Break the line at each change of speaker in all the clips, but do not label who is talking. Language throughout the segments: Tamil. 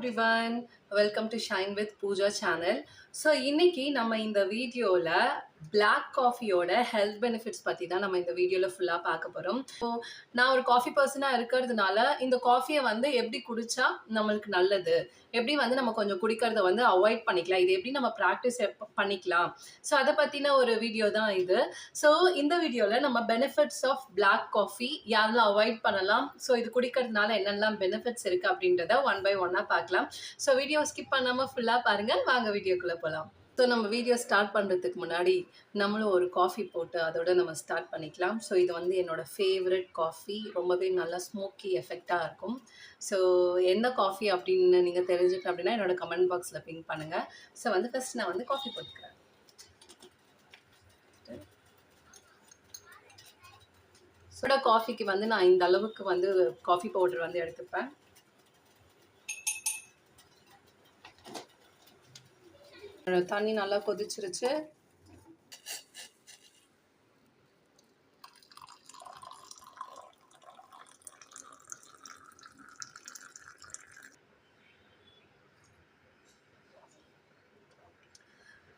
everyone, welcome to Shine with Pooja channel. So இன்னைக்கு நம்ம இந்த வீடியோவில் பிளாக் காஃபியோட ஹெல்த் பெனிஃபிட்ஸ் பற்றி தான் நம்ம இந்த வீடியோவில் ஃபுல்லாக பார்க்க போகிறோம். ஸோ நான் ஒரு காஃபி பர்சனாக இருக்கிறதுனால இந்த காஃபியை வந்து எப்படி குடித்தா நம்மளுக்கு நல்லது, எப்படி வந்து நம்ம கொஞ்சம் குடிக்கிறத வந்து அவாய்ட் பண்ணிக்கலாம், இது எப்படி நம்ம ப்ராக்டிஸ் பண்ணிக்கலாம், ஸோ அதை பற்றின ஒரு வீடியோ தான் இது. ஸோ இந்த வீடியோவில் நம்ம பெனிஃபிட்ஸ் ஆஃப் பிளாக் காஃபி யாரெல்லாம் அவாய்ட் பண்ணலாம், ஸோ இது குடிக்கிறதுனால என்னெல்லாம் பெனிஃபிட்ஸ் இருக்குது அப்படின்றத ஒன் பை ஒன்னாக பார்க்கலாம். ஸோ வீடியோ ஸ்கிப் பண்ணாமல் ஃபுல்லாக பாருங்கள். வாங்க வீடியோக்குள்ளே போகலாம். ஸோ நம்ம வீடியோ ஸ்டார்ட் பண்ணுறதுக்கு முன்னாடி நம்மளும் ஒரு காஃபி போட்டு அதோட நம்ம ஸ்டார்ட் பண்ணிக்கலாம். ஸோ இது வந்து என்னோடய ஃபேவரட் காஃபி, ரொம்பவே நல்லா ஸ்மோக்கி எஃபெக்டாக இருக்கும். ஸோ எந்த காஃபி அப்படின்னு நீங்கள் தெரிஞ்சுக்கணும் அப்படின்னா என்னோடய கமெண்ட் பாக்ஸில் பிங்க் பண்ணுங்கள். ஸோ வந்து ஃபஸ்ட் நான் வந்து காஃபி போட்டுக்கிறேன். சோடா காஃபிக்கு வந்து நான் இந்த அளவுக்கு வந்து காஃபி பவுடர் வந்து எடுத்துப்பேன். தண்ணி நல்லா கொதிச்சிருச்சு.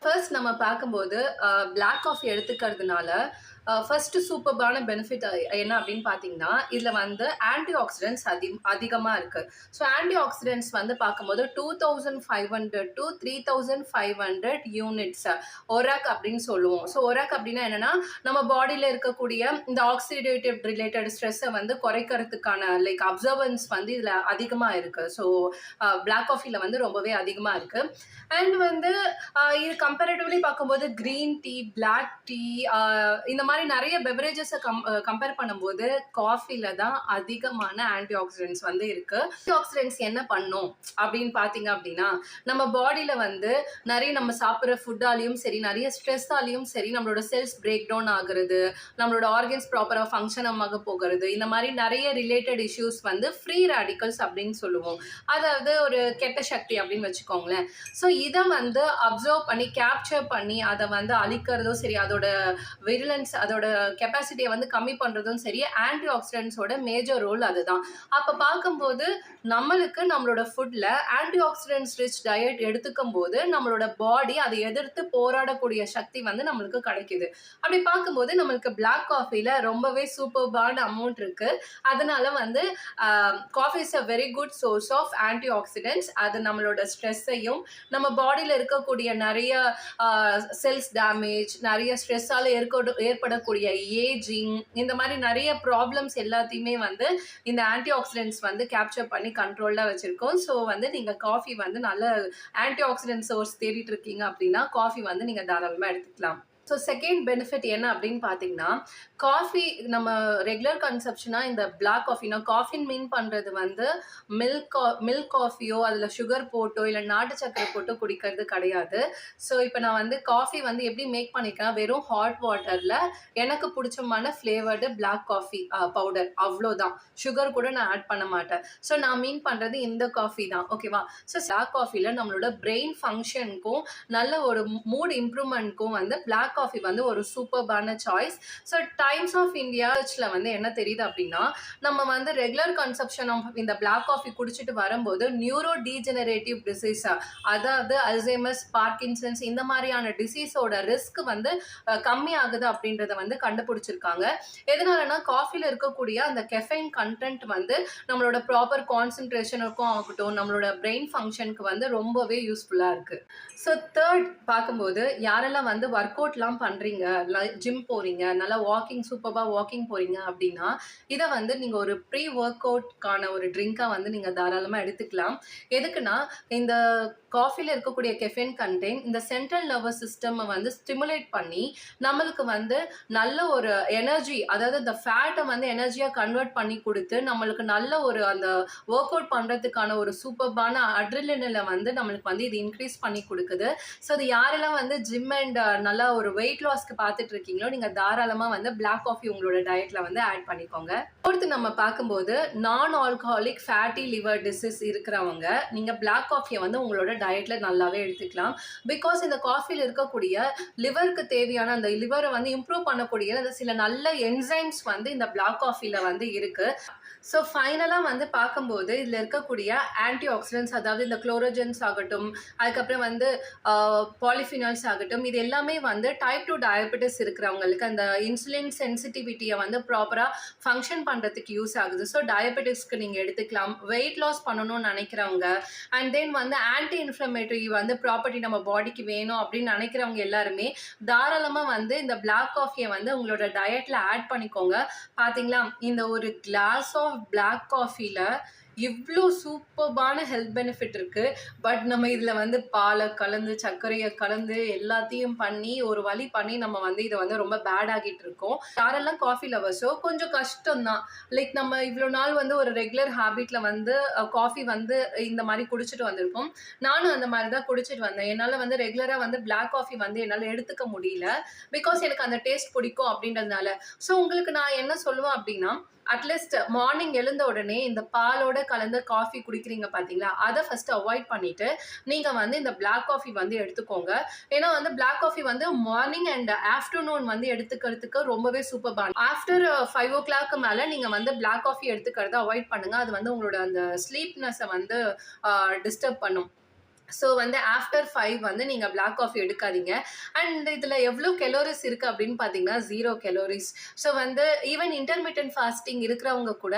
ஃபர்ஸ்ட் நம்ம பார்க்கும்போது பிளாக் காஃபி எடுத்துக்கிறதுனால ஃபர்ஸ்ட்டு சூப்பர்பான பெனிஃபிட் என்ன அப்படின்னு பார்த்தீங்கன்னா, இதில் வந்து ஆன்டி ஆக்சிடென்ட்ஸ் அதிகமாக இருக்குது. ஸோ ஆன்டி ஆக்சிடென்ட்ஸ் வந்து பார்க்கும்போது 2500 to 3500 யூனிட்ஸ் ஒராக் அப்படின்னு சொல்லுவோம். ஸோ ஒராக் அப்படின்னா என்னென்னா, நம்ம பாடியில் இருக்கக்கூடிய இந்த ஆக்சிடேட்டிவ் ரிலேட்டட் ஸ்ட்ரெஸ்ஸை வந்து குறைக்கிறதுக்கான லைக் அப்சர்வன்ஸ் வந்து இதில் அதிகமாக இருக்குது. ஸோ பிளாக் காஃபியில் வந்து ரொம்பவே அதிகமாக இருக்குது. அண்ட் வந்து இது கம்பேரிட்டிவ்லி பார்க்கும்போது க்ரீன் டீ, பிளாக் டீ, இந்த மாதிரி நிறைய பெவரேஜஸை கம்பேர் பண்ணும்போது காஃபில தான் அதிகமான ஆன்டி ஆக்சிடென்ட்ஸ் வந்து இருக்கு. ஆன்டி ஆக்சிடென்ட்ஸ் என்ன பண்ணும் அப்படின்னு பார்த்தீங்க அப்படின்னா, நம்ம பாடியில வந்து நிறைய நம்ம சாப்பிட்ற ஃபுட்டாலையும் சரி, நிறைய ஸ்ட்ரெஸ்ஸாலையும் சரி, நம்மளோட செல்ஸ் பிரேக் டவுன் ஆகுறது, நம்மளோட ஆர்கன்ஸ் ப்ராப்பராக ஃபங்க்ஷன் ஆக போகிறது, இந்த மாதிரி நிறைய ரிலேட்டட் இஷ்யூஸ் வந்து ஃப்ரீ ரேடிக்கல்ஸ் அப்படின்னு சொல்லுவோம். அதாவது ஒரு கெட்ட சக்தி அப்படின்னு வச்சுக்கோங்களேன். ஸோ இதை வந்து அப்சர்வ் பண்ணி கேப்சர் பண்ணி அதை வந்து அழிக்கிறதும் சரி, அதோட விரிலன்ஸ் அதோட கெப்பாசிட்டியை வந்து கம்மி பண்ணுறதும் சரி, ஆன்டி ஆக்சிடென்ட்ஸோட மேஜர் ரோல் அதுதான். அப்போ பார்க்கும்போது நம்மளுக்கு நம்மளோட ஃபுட்டில் ஆன்டி ஆக்சிடென்ட்ஸ் ரிச் டயட் எடுத்துக்கும் போது நம்மளோட பாடி அதை எதிர்த்து போராடக்கூடிய சக்தி வந்து நம்மளுக்கு கிடைக்குது. அப்படி பார்க்கும்போது நம்மளுக்கு பிளாக் காஃபியில் ரொம்பவே சூப்பர்பான அமௌண்ட் இருக்குது. அதனால வந்து coffee is a very good source of antioxidants. அது நம்மளோட ஸ்ட்ரெஸ்ஸையும், நம்ம பாடியில் இருக்கக்கூடிய நிறைய செல்ஸ் டேமேஜ், நிறைய ஸ்ட்ரெஸ்ஸால் ஏற்படக்கூடிய ஏஜிங், இந்த மாதிரி நிறைய ப்ராப்ளம்ஸ் எல்லாத்தையுமே வந்து இந்த ஆன்டி ஆக்சிடென்ட்ஸ் வந்து கேப்சர் பண்ணி கண்ட்ரோல்டாக வச்சுருக்கோம். ஸோ வந்து நீங்கள் காஃபி வந்து நல்ல ஆன்டி ஆக்சிடென்ட் சோர்ஸ் தேடிட்டு இருக்கீங்க அப்படின்னா காஃபி வந்து நீங்கள் தாராளமாக எடுத்துக்கலாம். ஸோ செகண்ட் பெனிஃபிட் என்ன அப்படின்னு பார்த்தீங்கன்னா, காஃபி நம்ம ரெகுலர் கன்சப்ஷனாக இந்த பிளாக் காஃபினா, காஃபின் மீன் பண்ணுறது வந்து மில்க் காஃபியோ அதில் சுகர் போட்டோ இல்லை நாட்டு சக்கரை போட்டோ குடிக்கிறது கிடையாது. ஸோ இப்போ நான் வந்து காஃபி வந்து எப்படி மேக் பண்ணிக்கிறேன், வெறும் ஹாட் வாட்டரில் எனக்கு பிடிச்சமான ஃப்ளேவர்டு பிளாக் காஃபி பவுடர், அவ்வளோதான். சுகர் கூட நான் ஆட் பண்ண மாட்டேன். ஸோ நான் மீன் பண்ணுறது இந்த காஃபி தான், ஓகேவா? ஸோ பிளாக் காஃபியில் நம்மளோட பிரெயின் ஃபங்க்ஷனுக்கும் நல்ல ஒரு மூட் இம்ப்ரூவ்மெண்ட்க்கும் வந்து பிளாக் காஃபி வந்து ஒரு சூப்பர்பான சாய்ஸ். ஸோ டைம்ஸ் ஆஃப் இந்தியாவில் வந்து என்ன தெரியுது அப்படின்னா, நம்ம வந்து ரெகுலர் கன்சப்ஷன் ஆஃப் இந்த பிளாக் காஃபி குடிச்சிட்டு வரும்போது நியூரோ டீஜெனரேட்டிவ் டிசீஸ், அதாவது அல்சைமர்ஸ், பார்க்கின்சன்ஸ், இந்த மாதிரியான டிசீஸோட ரிஸ்க் வந்து கம்மி ஆகுது அப்படின்றத வந்து கண்டுபிடிச்சிருக்காங்க. எதனாலனா காஃபியில் இருக்கக்கூடிய அந்த கெஃபைன் கண்டென்ட் வந்து நம்மளோட ப்ராப்பர் கான்சன்ட்ரேஷனுக்கும் ஆகட்டும், நம்மளோட பிரெயின் ஃபங்க்ஷனுக்கு வந்து ரொம்பவே யூஸ்ஃபுல்லாக இருக்குது. ஸோ தேர்ட் பார்க்கும்போது யாரெல்லாம் வந்து ஒர்க் அவுட்லாம் பண்ணுறீங்க, ஜிம் போகிறீங்க, நல்லா சூப்பராக வாக்கிங் போகிறீங்க அப்படின்னா இதை வந்து நீங்கள் ஒரு ப்ரீ ஒர்க் அவுட்கான ஒரு ட்ரிங்காக வந்து நீங்கள் தாராளமாக எடுத்துக்கலாம். எதுக்குன்னா, இந்த காஃபியில் இருக்கக்கூடிய கெஃபைன் கண்டென்ட் இந்த சென்ட்ரல் நர்வஸ் சிஸ்டம் வந்து ஸ்டிமுலேட் பண்ணி நம்மளுக்கு வந்து நல்ல ஒரு எனர்ஜி, அதாவது இந்த ஃபேட்டை வந்து எனர்ஜியாக கன்வெர்ட் பண்ணி கொடுத்து நம்மளுக்கு நல்ல ஒரு அந்த ஒர்க் அவுட் பண்ணுறதுக்கான ஒரு சூப்பர்பான அட்ரினலினை வந்து நம்மளுக்கு வந்து இது இன்க்ரீஸ் பண்ணி கொடுக்குது. ஸோ அது யாரெல்லாம் வந்து ஜிம் அண்ட் நல்லா ஒரு வெயிட் லாஸ்க்கு பார்த்துட்டு இருக்கீங்களோ நீங்கள் தாராளமாக வந்து பிளாக் காஃபி உங்களோட டயட்டில் வந்து ஆட் பண்ணிக்கோங்க. அடுத்து நம்ம பார்க்கும்போது நான் ஆல்கஹாலிக் ஃபேட்டி லிவர் டிசீஸ் இருக்கிறவங்க நீங்கள் பிளாக் காஃபியை வந்து உங்களோட டயட்டில் நல்லாவே எடுத்துக்கலாம். பிகாஸ் இந்த காஃபியில் இருக்கக்கூடிய லிவருக்கு தேவையான அந்த லிவரை வந்து இம்ப்ரூவ் பண்ணக்கூடிய சில நல்ல என்சைம்ஸ் வந்து இந்த பிளாக் காஃபியில் வந்து இருக்குது. ஸோ ஃபைனலா வந்து பார்க்கும்போது, இதில இருக்கக்கூடிய ஆன்டி ஆக்ஸிடென்ட்ஸ் அதாவது இந்த குளோரோஜன்ஸ் ஆகட்டும், அதுக்கப்புறம் வந்து பாலிஃபினால்ஸ் ஆகட்டும், இது எல்லாமே வந்து டைப் 2 டயபெட்டிஸ் இருக்கிறவங்களுக்கு அந்த இன்சுலின் சென்சிட்டிவிட்டிய வந்து ப்ராப்பரா ஃபங்ஷன் பண்றதுக்கு யூஸ் ஆகுது. ஸோ டயபெட்டிக்ஸ்க்கு நீங்க எடுத்துக்கலாம். வெயிட் லாஸ் பண்ணணும்னு நெனைக்கிறவங்க, அண்ட் தென் வந்து ஆன்டி இன்ஃப்ளமேட்டரி வந்து ப்ராப்பர்ட்டி நம்ம பாடிக்கு வேணும் அப்படின்னு நெனைக்கிறவங்க எல்லாருமே, தாராளமா வந்து இந்த பிளாக் காஃபிய வந்து உங்களோட டயட்ல ஆட் பண்ணிக்கோங்க. பார்த்தீங்களா, இந்த ஒரு கிளாஸ் ஆஃப் பிளாக் காஃபில இவ்ளோ சூப்பர்பான ஹெல்த் பெனிஃபிட் இருக்கு. பட் நம்ம இதுல வந்து பால கலந்து, சர்க்கரைய கலந்து எல்லாத்தையும் பண்ணி, ஒரு வழி பண்ணி நம்ம வந்து இத வந்து ரொம்ப பேட் ஆக்கிட்டு இருக்கோம். யாரெல்லாம் காஃபி லவர்ஸோ கொஞ்சம் கஷ்டம் தான். லைக் நம்ம இவ்ளோ நாள் வந்து ஒரு ரெகுலர் ஹேபிட்ல வந்து காஃபி வந்து இந்த மாரி குடிச்சிட்டு வந்திருப்போம். நானும் அந்த மாரி தான் குடிச்சிட்டு வந்தேன். என்னால வந்து ரெகுலரா வந்து பிளாக் காஃபி வந்து என்னால எடுத்துக்க முடியல. பிகாஸ் எனக்கு அந்த டேஸ்ட் பிடிக்கும் அப்படின்றதுனால. ஸோ உங்களுக்கு நான் என்ன சொல்லுவேன் அப்படின்னா, அட்லீஸ்ட் மார்னிங் எழுந்த உடனே இந்த பாலோட கலந்த காஃபி குடிக்கிறீங்க பார்த்தீங்களா, அத ஃபர்ஸ்ட் அவாய்ட் பண்ணிட்டு, நீங்க வந்து இந்த பிளாக் காஃபி வந்து எடுத்துக்கோங்க. ஏன்னா வந்து பிளாக் காஃபி வந்து மார்னிங் அண்ட் ஆஃப்டர்நூன் வந்து எடுத்துக்கிறதுக்கு ரொம்பவே சூப்பர்பான. ஆஃப்டர் 5:00 மேல நீங்க வந்து பிளாக் காஃபி எடுத்துக்கிறத அவாய்ட் பண்ணுங்க. அது வந்து உங்களோட அந்த ஸ்லீப்னஸ வந்து டிஸ்டர்ப் பண்ணும். ஸோ வந்து ஆஃப்டர் 5 வந்து நீங்க பிளாக் காஃபி எடுக்காதீங்க. அண்ட் இதில எவ்ளோ கலோரிஸ் இருக்கு அப்படின்னு பார்த்தீங்கன்னா, 0 கலோரிஸ். ஸோ வந்து ஈவன் இன்டர்மிட்டன்ட் ஃபாஸ்டிங் இருக்கிறவங்க கூட,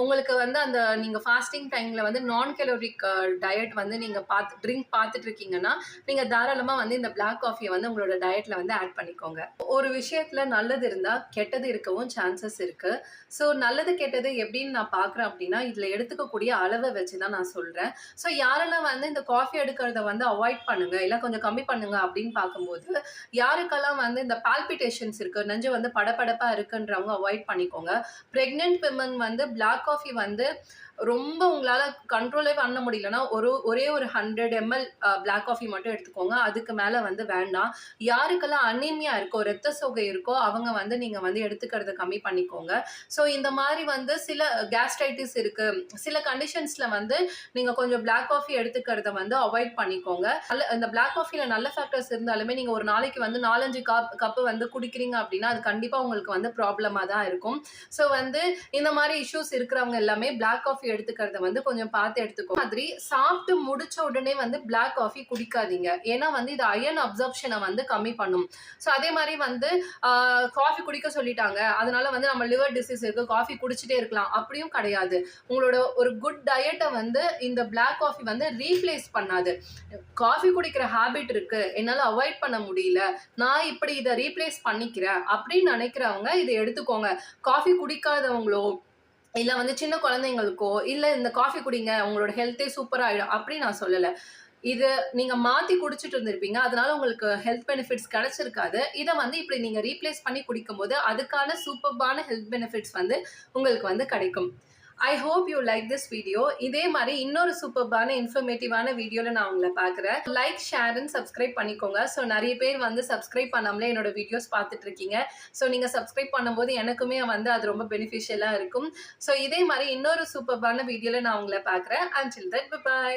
உங்களுக்கு வந்து அந்த நீங்க ஃபாஸ்டிங் டைம்ல வந்து நான் கலோரிக் டயட் வந்து நீங்க ட்ரிங்க் பார்த்துட்டு இருக்கீங்கன்னா, நீங்க தாராளமா வந்து இந்த பிளாக் காஃபிய வந்து உங்களோட டயட்ல வந்து ஆட் பண்ணிக்கோங்க. ஒரு விஷயத்துல நல்லது இருந்தா, கெட்டது இருக்கவும் சான்சஸ் இருக்கு. ஸோ நல்லது, கெட்டது எப்படின்னு நான் பார்க்குறேன் அப்படின்னா, இதில எடுத்துக்கக்கூடிய அளவ வச்சு தான் நான் சொல்றேன். ஸோ யாரெல்லாம் வந்து இந்த காஃபி எடுக்கிறத வந்து அவாய்ட் பண்ணுங்க, இல்ல கொஞ்சம் கம்மி பண்ணுங்க அப்படின்னு பார்க்கும்போது, யாருக்கெல்லாம் வந்து இந்த பால்பிட்டேஷன்ஸ் இருக்கு, நெஞ்சு வந்து படபடப்பா இருக்குன்றவங்க அவாய்ட் பண்ணிக்கோங்க. பிரெக்னன்ட் விமன் வந்து பிளாக் காஃபி வந்து ரொம்ப உங்களால கண்ட்ரோலே பண்ண முடியலன்னா, ஒரே ஒரு 100 ml பிளாக் காஃபி மட்டும் எடுத்துக்கோங்க. அதுக்கு மேல வந்து வேண்டாம். யாருக்கெல்லாம் அனீமியா இருக்கோ, இரத்த சோகை இருக்கோ, அவங்க வந்து நீங்க வந்து எடுத்துக்கிறத கம்மி பண்ணிக்கோங்க. ஸோ இந்த மாரி வந்து சில கேஸ்ட்ரைட்டிஸ் இருக்கு. சில கண்டிஷன்ஸ்ல வந்து நீங்க கொஞ்சம் பிளாக் காஃபி எடுத்துக்கிறத வந்து அவாய்ட் பண்ணிக்கோங்க. இந்த பிளாக் காஃபில நல்ல ஃபேக்டர்ஸ் இருந்தாலுமே, நீங்க ஒரு நாளைக்கு வந்து 4, 5 கப் வந்து குடிக்கிறீங்க அப்படின்னா, அது கண்டிப்பா உங்களுக்கு வந்து ப்ராப்ளமா தான் இருக்கும். ஸோ வந்து இந்த மாரி இஷ்யூஸ் இருக்கிறவங்க எல்லாமே பிளாக் காஃபி எடுத்துக்கிறத வந்து கொஞ்சம் பார்த்து எடுத்துக்கோங்க. மாதிரி சாப்பிட்டு முடிச்ச உடனே வந்து பிளாக் காஃபி குடிக்காதீங்க. ஏன்னா வந்து இது அயர்ன் அப்சார்ப்ஷன வந்து கம்மி பண்ணும். ஸோ அதே மாரி வந்து காஃபி குடிக்க சொல்லிட்டாங்க. அதனால வந்து நம்ம லிவர் டிசீஸ் இருக்கு. காஃபி குடிச்சிட்டே இருக்கலாம். அப்படியும் கிடையாது. உங்களோட ஒரு குட் டயட்ட வந்து இந்த பிளாக் காஃபி வந்து ரீப்ளேஸ் பண்ணாது. காஃபி குடிக்கிற ஹேபிட் இருக்கு. என்னால அவாய்ட் பண்ண முடியல. நான் இப்படி இத ரீப்ளேஸ் பண்ணிக்கிறேன் அப்படின்னு நினைக்கிறவங்க இத எடுத்துக்கோங்க. காஃபி குடிக்காதவங்களோ, இல்ல வந்து சின்ன குழந்தைங்களுக்கோ, இல்ல இந்த காஃபி குடிங்க உங்களோட ஹெல்த்தே சூப்பரா ஆயிடும் அப்படி நான் சொல்லல. இது நீங்க மாத்தி குடிச்சிட்டு இருந்திருப்பீங்க. அதனால உங்களுக்கு ஹெல்த் பெனிஃபிட்ஸ் கிடைச்சிருக்காது. இத வந்து இப்படி நீங்க ரீப்ளேஸ் பண்ணி குடிக்கும்போது, அதுக்கான சூப்பர்பான ஹெல்த் பெனிஃபிட்ஸ் வந்து உங்களுக்கு வந்து கிடைக்கும். I hope you like this video. இதே மாரி இன்னொரு சூப்பர்பான இன்ஃபர்மேட்டிவான வீடியோல நான் உங்கள பார்க்குறேன். லைக், ஷேர் அண்ட் சப்ஸ்கிரைப் பண்ணிக்கோங்க. ஸோ நெறைய பேர் வந்து சப்ஸ்கிரைப் பண்ணாமலே என்னோட வீடியோஸ் பார்த்துட்டு இருக்கீங்க. ஸோ நீங்க சப்ஸ்கிரைப் பண்ணும்போது எனக்குமே வந்து அது ரொம்ப பெனிஃபிஷியலா இருக்கும். ஸோ இதே மாரி இன்னொரு சூப்பர்பான வீடியோல நான் உங்கள பார்க்குறேன். Until then by.